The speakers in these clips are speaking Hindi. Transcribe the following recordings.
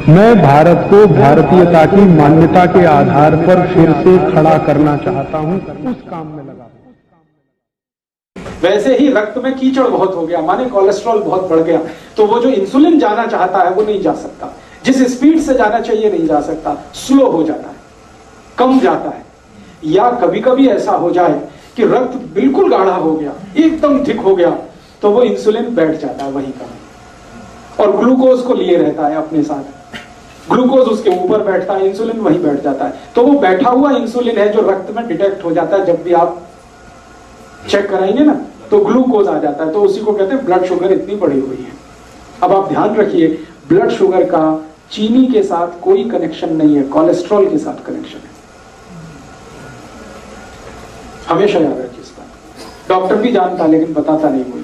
मैं भारत को भारतीयता की मान्यता के आधार पर फिर से खड़ा करना चाहता हूं, उस काम में लगा। वैसे ही रक्त में कीचड़ बहुत हो गया, माने कोलेस्ट्रॉल बहुत बढ़ गया, तो वो जो इंसुलिन जाना चाहता है वो नहीं जा सकता, जिस स्पीड से जाना चाहिए नहीं जा सकता, स्लो हो जाता है, कम जाता है। या कभी कभी ऐसा हो जाए कि रक्त बिल्कुल गाढ़ा हो गया, एकदम थिक हो गया, तो वो इंसुलिन बैठ जाता है वहीं का, और ग्लूकोज को लिए रहता है अपने साथ, ग्लूकोज उसके ऊपर बैठता है, इंसुलिन वहीं बैठ जाता है। तो वो बैठा हुआ इंसुलिन है जो रक्त में डिटेक्ट हो जाता है, जब भी आप चेक कराएंगे ना तो ग्लूकोज आ जाता है, तो उसी को कहते हैं ब्लड शुगर इतनी बढ़ी हुई है। अब आप ध्यान रखिए, ब्लड शुगर का चीनी के साथ कोई कनेक्शन नहीं है, कोलेस्ट्रॉल के साथ कनेक्शन है, हमेशा याद रखिए इस बात। डॉक्टर भी जानता लेकिन बताता नहीं कोई।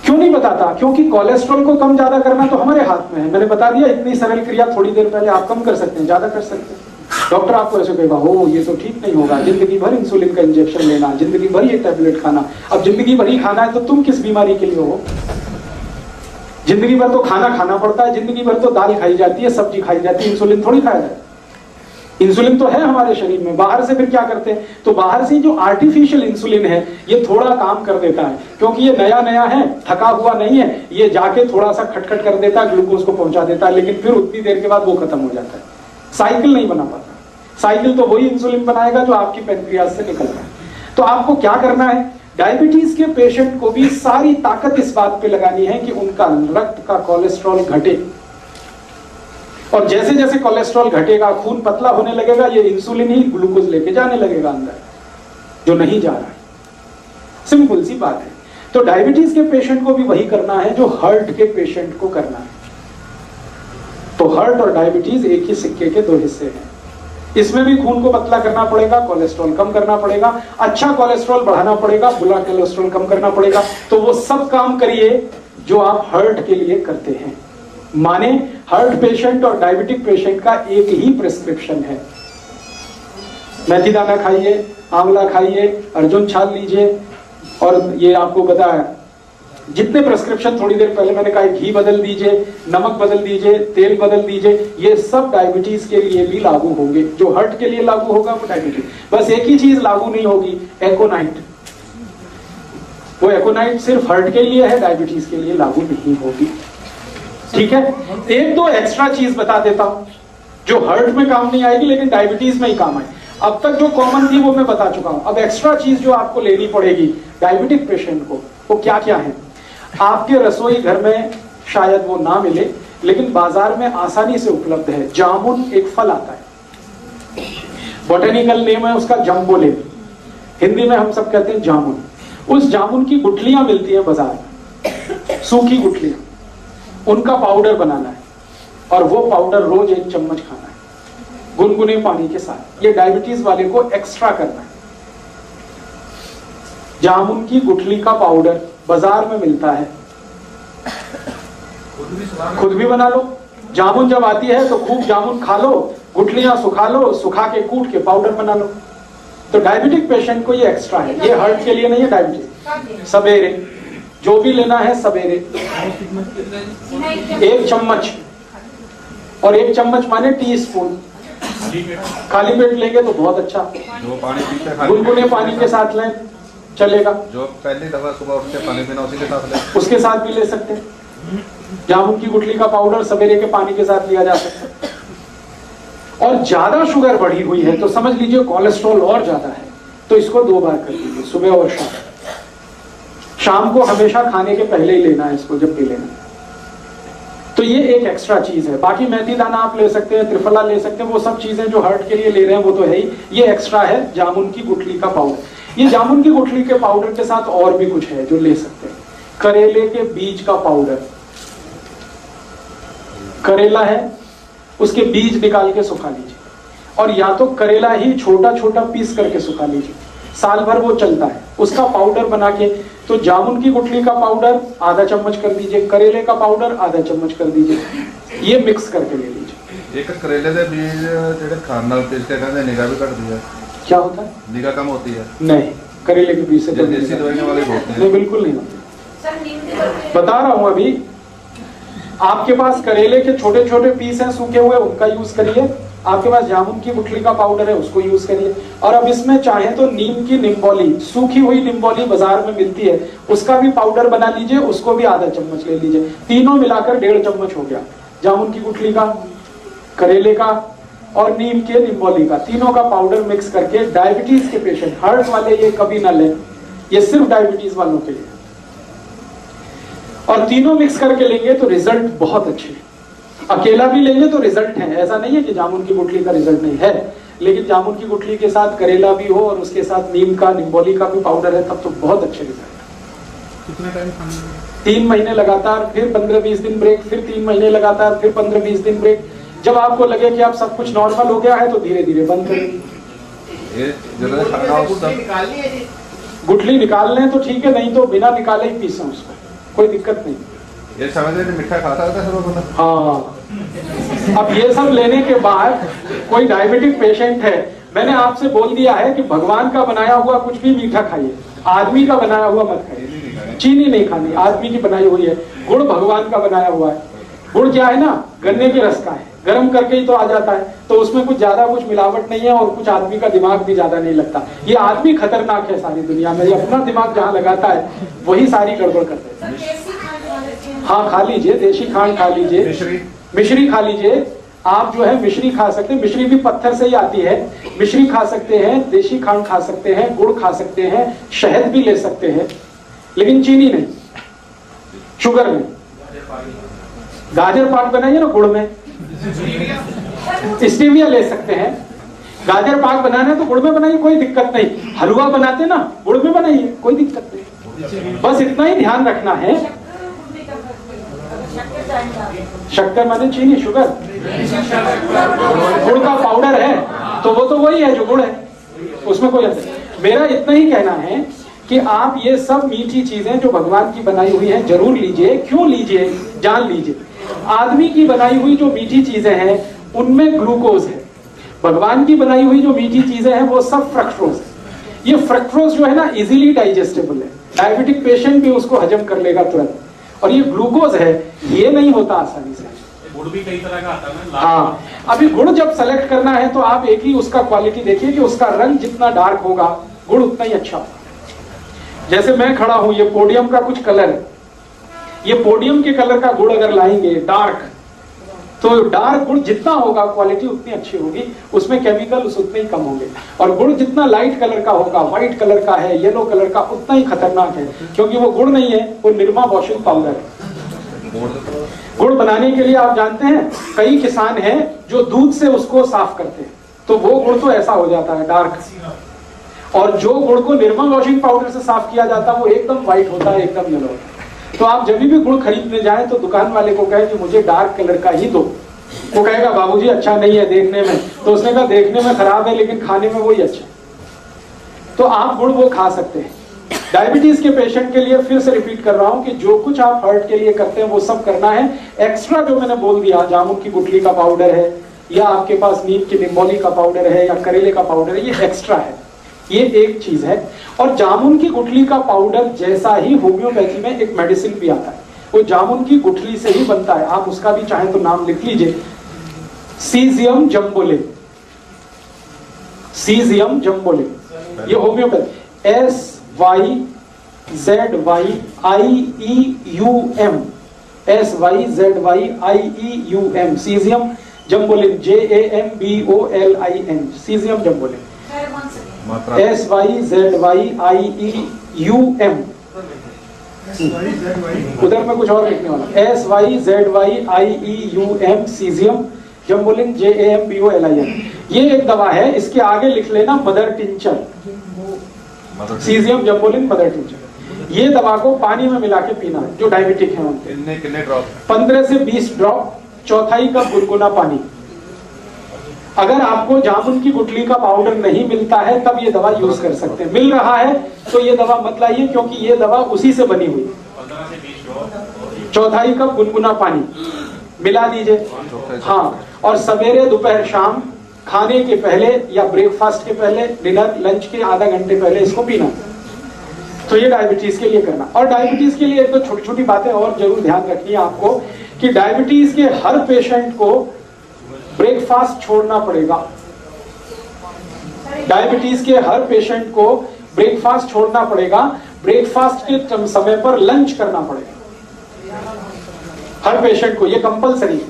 क्यों नहीं बताता? क्योंकि कोलेस्ट्रॉल को कम ज्यादा करना तो हमारे हाथ में है। मैंने बता दिया, इतनी सरल क्रिया थोड़ी देर पहले, आप कम कर सकते हैं, ज्यादा कर सकते हैं। डॉक्टर आपको ऐसे कहेगा, हो ये तो ठीक नहीं होगा, जिंदगी भर इंसुलिन का इंजेक्शन लेना, जिंदगी भर ये टैबलेट खाना। अब जिंदगी भर ही खाना है तो तुम किस बीमारी के लिए हो? जिंदगी भर तो खाना खाना पड़ता है, जिंदगी भर तो दाल खाई जाती है, सब्जी खाई जाती है, इंसुलिन थोड़ी खाया जाता है। इंसुलिन तो है हमारे शरीर में, बाहर से फिर क्या करते हैं? तो बाहर से जो आर्टिफिशियल इंसुलिन है ये थोड़ा काम कर देता है, क्योंकि ये नया नया है, थका हुआ नहीं है, ये जाके थोड़ा सा खटखट कर देता है, ग्लूकोज को पहुंचा देता है, लेकिन फिर उतनी देर के बाद वो खत्म हो जाता है। साइकिल नहीं बना पाता। साइकिल तो वही इंसुलिन बनाएगा जो आपकी पैनक्रियाज से निकल रहा है। तो आपको क्या करना है? डायबिटीज के पेशेंट को भी सारी ताकत इस बात पे लगानी है कि उनका रक्त का कोलेस्ट्रॉल घटे, और जैसे जैसे कोलेस्ट्रॉल घटेगा, खून पतला होने लगेगा, ये इंसुलिन ही ग्लूकोज लेके जाने लगेगा अंदर, जो नहीं जा रहा है। सिंपल सी बात है। तो डायबिटीज के पेशेंट को भी वही करना है जो हार्ट के पेशेंट को करना है। तो हार्ट और डायबिटीज एक ही सिक्के के दो हिस्से हैं। इसमें भी खून को पतला करना पड़ेगा, कोलेस्ट्रॉल कम करना पड़ेगा, अच्छा कोलेस्ट्रॉल बढ़ाना पड़ेगा, बुरा कोलेस्ट्रॉल कम करना पड़ेगा। तो वो सब काम करिए जो आप हार्ट के लिए करते हैं। माने हार्ट पेशेंट और डायबिटिक पेशेंट का एक ही प्रिस्क्रिप्शन है। मेथी दाना खाइए, आंवला खाइए, अर्जुन छाल लीजिए, और ये आपको पता है जितने प्रिस्क्रिप्शन थोड़ी देर पहले मैंने कहा, घी बदल दीजिए, नमक बदल दीजिए, तेल बदल दीजिए, ये सब डायबिटीज के लिए भी लागू होंगे। जो हार्ट के लिए लागू होगा वो डायबिटीज। बस एक ही चीज लागू नहीं होगी, एकोनाइट। वो एकोनाइट सिर्फ हार्ट के लिए है, डायबिटीज के लिए लागू नहीं होगी। ठीक है, एक दो एक्स्ट्रा चीज बता देता हूं जो हार्ट में काम नहीं आएगी लेकिन डायबिटीज में ही काम आए। अब तक जो कॉमन थी वो मैं बता चुका हूं। अब एक्स्ट्रा चीज जो आपको लेनी पड़ेगी डायबिटिक पेशेंट को, वो क्या क्या है? आपके रसोई घर में शायद वो ना मिले, लेकिन बाजार में आसानी से उपलब्ध है। जामुन एक फल आता है, बोटेनिकल नेम है उसका जम्बोले, हिंदी में हम सब कहते हैं जामुन। उस जामुन की गुठलियां मिलती है बाजार में, सूखी गुठलियां, उनका पाउडर बनाना है, और वो पाउडर रोज 1 चम्मच खाना है गुनगुने पानी के साथ। ये डायबिटीज वाले को एक्स्ट्रा करना है। जामुन की गुठली का पाउडर बाजार में मिलता है, खुद भी बना लो। जामुन जब आती है तो खूब जामुन खा लो, गुठलियां सुखा लो, सुखा के कूट के पाउडर बना लो। तो डायबिटिक पेशेंट को ये एक्स्ट्रा है, ये हार्ट के लिए नहीं है। डायबिटीज सवेरे जो भी लेना है, सवेरे 1 चम्मच, और 1 चम्मच माने टीस्पून। खाली पेट लेंगे तो बहुत अच्छा, गुनगुने पानी के साथ लें चलेगा। जो पहली दफा सुबह उठ के पानी पीना उसी के साथ ले, उसके साथ भी ले सकते हैं। जामुन की गुठली का पाउडर सवेरे के पानी के साथ लिया जा सकता है। और ज्यादा शुगर बढ़ी हुई है तो समझ लीजिए कोलेस्ट्रॉल और ज्यादा है, तो इसको 2 बार कर लीजिए, सुबह और शाम। शाम को हमेशा खाने के पहले ही लेना है इसको, जब भी लेना। तो ये एक एक्स्ट्रा चीज है। बाकी मेथी दाना आप ले सकते हैं, त्रिफला ले सकते हैं, वो सब चीजें जो हार्ट के लिए ले रहे हैं वो तो है ही। ये एक्स्ट्रा है जामुन की गुठली का पाउडर। ये जामुन की गुठली के पाउडर के साथ और भी कुछ है जो ले सकते हैं। करेले के बीज का पाउडर, करेला है उसके बीज निकाल के सुखा लीजिए, और या तो करेला ही छोटा छोटा पीस करके सुखा लीजिए, साल भर वो चलता है। उसका पाउडर बना के, तो जामुन की गुठली का पाउडर आधा चम्मच कर दीजिए, करेले का पाउडर आधा चम्मच कर दीजिए, ये मिक्स करके ले लीजिए। एक करेले के बीज जेडे खान नाल पीस के खाने निगाह भी घटती है। क्या होता है? निगाह कम होती है। नहीं, करेले के बीज से तो देसी दवाइयां वाले होते हैं। नहीं, बिल्कुल नहीं होते। बता रहा हूं अभी, आपके पास करेले के छोटे छोटे पीस हैं सूखे हुए, उनका यूज करिए। आपके पास जामुन की गुठली का पाउडर है, उसको यूज करिए। और अब इसमें चाहे तो नीम की निम्बोली, सूखी हुई निम्बोली बाजार में मिलती है, उसका भी पाउडर बना लीजिए, उसको भी आधा चम्मच ले लीजिए। तीनों मिलाकर 1.5 चम्मच हो गया। जामुन की गुठली का, करेले का और नीम के निम्बोली का, तीनों का पाउडर मिक्स करके डायबिटीज के पेशेंट, हार्ट वाले ये कभी ना लें, ये सिर्फ डायबिटीज वालों के लिए। और तीनों मिक्स करके लेंगे तो रिजल्ट बहुत अच्छे हैं। अकेला भी लेंगे तो रिजल्ट है, ऐसा नहीं है कि जामुन की गुठली का रिजल्ट नहीं है, लेकिन जामुन की गुठली के साथ करेला भी हो और उसके साथ नीम का, निम्बोली का भी पाउडर है, तब तो बहुत अच्छे रिजल्ट। कितना टाइम खाना? 3 महीने लगातार, फिर 15-20 दिन ब्रेक, फिर 3 महीने लगातार, फिर 15-20 दिन ब्रेक। जब आपको लगे कि आप सब कुछ नॉर्मल हो गया है तो धीरे धीरे बंद करें। गुठली निकाल लें तो ठीक है, नहीं तो बिना निकाले ही पीसें उसको, कोई दिक्कत नहीं। ये समझ रहे मिठा खाता था सब लोगों ने। हाँ, अब ये सब लेने के बाद कोई डायबिटिक पेशेंट है, मैंने आपसे बोल दिया है कि भगवान का बनाया हुआ कुछ भी मीठा खाइए, आदमी का बनाया हुआ मत खाइए। चीनी नहीं खानी, आदमी की बनाई हुई है। गुड़ भगवान का बनाया हुआ है। गुड़ क्या है ना, गन्ने के रस का है, गर्म करके ही तो आ जाता है, तो उसमें कुछ ज्यादा कुछ मिलावट नहीं है और कुछ आदमी का दिमाग भी ज्यादा नहीं लगता। ये आदमी खतरनाक है सारी दुनिया में, ये अपना दिमाग जहाँ लगाता है वही सारी गड़बड़ कर देता है। हाँ, खा लीजिए, देशी खांड खा लीजिए, मिश्री खा लीजिए। आप जो है मिश्री खा सकते हैं, मिश्री भी पत्थर से ही आती है। मिश्री खा सकते हैं, देशी खांड खा सकते हैं, गुड़ खा सकते हैं, शहद भी ले सकते हैं, लेकिन चीनी नहीं, शुगर नहीं। गाजर पाक बनाइए ना गुड़ में, स्टीविया ले सकते हैं। गाजर पाक बनाना है तो गुड़ में बनाइए, कोई दिक्कत नहीं। हलवा बनाते ना, गुड़ में बनाइए, कोई दिक्कत नहीं। बस इतना ही ध्यान रखना है। शक्कर माने चीनी, शुगर, गुड़ का पाउडर है तो वो तो वही है जो गुड़ है, उसमें कोई अंतर। मेरा इतना ही कहना है कि आप ये सब मीठी चीजें जो भगवान की बनाई हुई हैं जरूर लीजिए। क्यों लीजिए, जान लीजिए। आदमी की बनाई हुई जो मीठी चीजें हैं उनमें ग्लूकोज है, भगवान की बनाई हुई जो मीठी चीजें हैं वो सब फ्रक्टोज है। ये फ्रक्टोज जो है ना इजीली डाइजेस्टेबल है, डायबिटिक पेशेंट भी उसको हजम कर लेगा तुरंत। और ये ग्लूकोज है, ये नहीं होता आसानी से। गुड़ भी कई तरह का आता है ना। हाँ, अभी गुड़ जब सेलेक्ट करना है तो आप एक ही उसका क्वालिटी देखिए कि उसका रंग जितना डार्क होगा गुड़ उतना ही अच्छा होगा। जैसे मैं खड़ा हूं, ये पोडियम का कुछ कलर है, ये पोडियम के कलर का गुड़ अगर लाएंगे डार्क, तो डार्क गुड़ जितना होगा क्वालिटी उतनी अच्छी होगी, उसमें केमिकल्स उतने ही कम होंगे। और गुड़ जितना लाइट कलर का होगा, व्हाइट कलर का है, येलो कलर का, उतना ही खतरनाक है, क्योंकि वो गुड़ नहीं है, वो निरमा वॉशिंग पाउडर है। गुड़ बनाने के लिए आप जानते हैं कई किसान हैं जो दूध से उसको साफ करते हैं, तो वो गुड़ तो ऐसा हो जाता है डार्क। और जो गुड़ को निरमा वॉशिंग पाउडर से साफ किया जाता है वो एकदम व्हाइट होता है, एकदम येलो होता है। तो आप जब भी गुड़ खरीदने जाएं तो दुकान वाले को कहें कि मुझे डार्क कलर का ही दो। वो कहेगा बाबूजी अच्छा नहीं है देखने में, तो उसने कहा देखने में खराब है लेकिन खाने में वही अच्छा है। तो आप गुड़ वो खा सकते हैं। डायबिटीज के पेशेंट के लिए फिर से रिपीट कर रहा हूं कि जो कुछ आप हार्ट के लिए करते हैं वो सब करना है। एक्स्ट्रा जो मैंने बोल दिया, जामुन की गुठली का पाउडर है, या आपके पास नीम की निम्बोली का पाउडर है, या करेले का पाउडर है, ये एक्स्ट्रा है, ये एक चीज है। और जामुन की गुठली का पाउडर जैसा ही होम्योपैथी में एक मेडिसिन भी आता है, वो जामुन की गुठली से ही बनता है। आप उसका भी चाहे तो नाम लिख लीजिए, सीजियम जम्बोलिन। सीजियम जम्बोलिन, ये homeopathy, SYZYIEUM, SYZYIEUM, syzygium jambolin, JAMBOLIN, syzygium jambolin, SYZYIEUM। उधर में कुछ और लिखने वाला, SYZYIEUM, सीजियम जम्बोलिन, JAMBOLIN। ये एक दवा है, इसके आगे लिख लेना mother tincture, syzygium jambolin mother tincture. ये दवा को पानी में मिला के पीना है जो डायबिटिक है उनके। कितने ड्रॉप? 15 से 20 ड्रॉप, चौथाई कप गुनगुना पानी। अगर आपको जामुन की गुठली का पाउडर नहीं मिलता है तब ये दवा यूज कर सकते हैं। मिल रहा है तो ये दवा मत लाइए, क्योंकि ये दवा उसी से बनी हुई। 15 से 20 ड्रॉप, चौथाई कप गुनगुना पानी मिला दीजिए। हाँ, और सवेरे दोपहर शाम खाने के पहले या ब्रेकफास्ट के पहले, डिनर लंच के आधा घंटे पहले इसको पीना। तो ये डायबिटीज के लिए करना। और डायबिटीज के लिए एक तो छोटी छोटी बातें और जरूर ध्यान रखनी है आपको कि डायबिटीज के हर पेशेंट को ब्रेकफास्ट छोड़ना पड़ेगा। डायबिटीज के हर पेशेंट को ब्रेकफास्ट छोड़ना पड़ेगा, ब्रेकफास्ट के समय पर लंच करना पड़ेगा हर पेशेंट को, ये कंपलसरी है।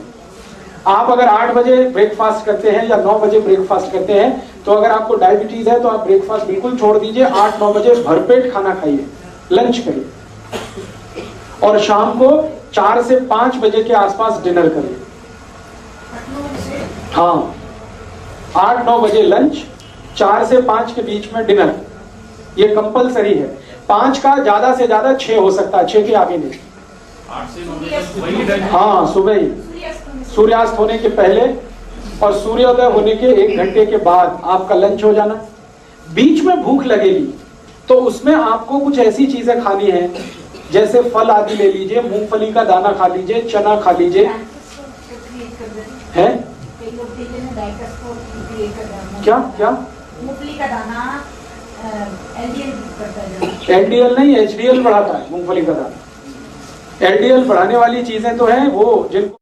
आप अगर 8 बजे ब्रेकफास्ट करते हैं या 9 बजे ब्रेकफास्ट करते हैं, तो अगर आपको डायबिटीज है तो आप ब्रेकफास्ट बिल्कुल छोड़ दीजिए, 8-9 बजे भरपेट खाना खाइए, लंच करिए और शाम को 4 से 5 बजे के आसपास डिनर करिए। हाँ, 8-9 बजे लंच, 4 से 5 के बीच में डिनर, ये कंपलसरी है। 5 का ज्यादा से ज्यादा 6 हो सकता है, 6 के आगे नहीं। 8 से 9 बजे वही टाइम। हाँ, सुबह ही, सूर्यास्त होने के पहले और सूर्योदय होने के 1 घंटे के बाद आपका लंच हो जाना। बीच में भूख लगेगी तो उसमें आपको कुछ ऐसी चीजें खानी है, जैसे फल आदि ले लीजिए, मूंगफली का दाना खा लीजिए, चना खा लीजिए। है क्या क्या मूंगफली का दाना एलडीएल नहीं, एचडीएल बढ़ाता है मूंगफली का दाना। एलडीएल बढ़ाने वाली चीजें तो हैं वो जिनको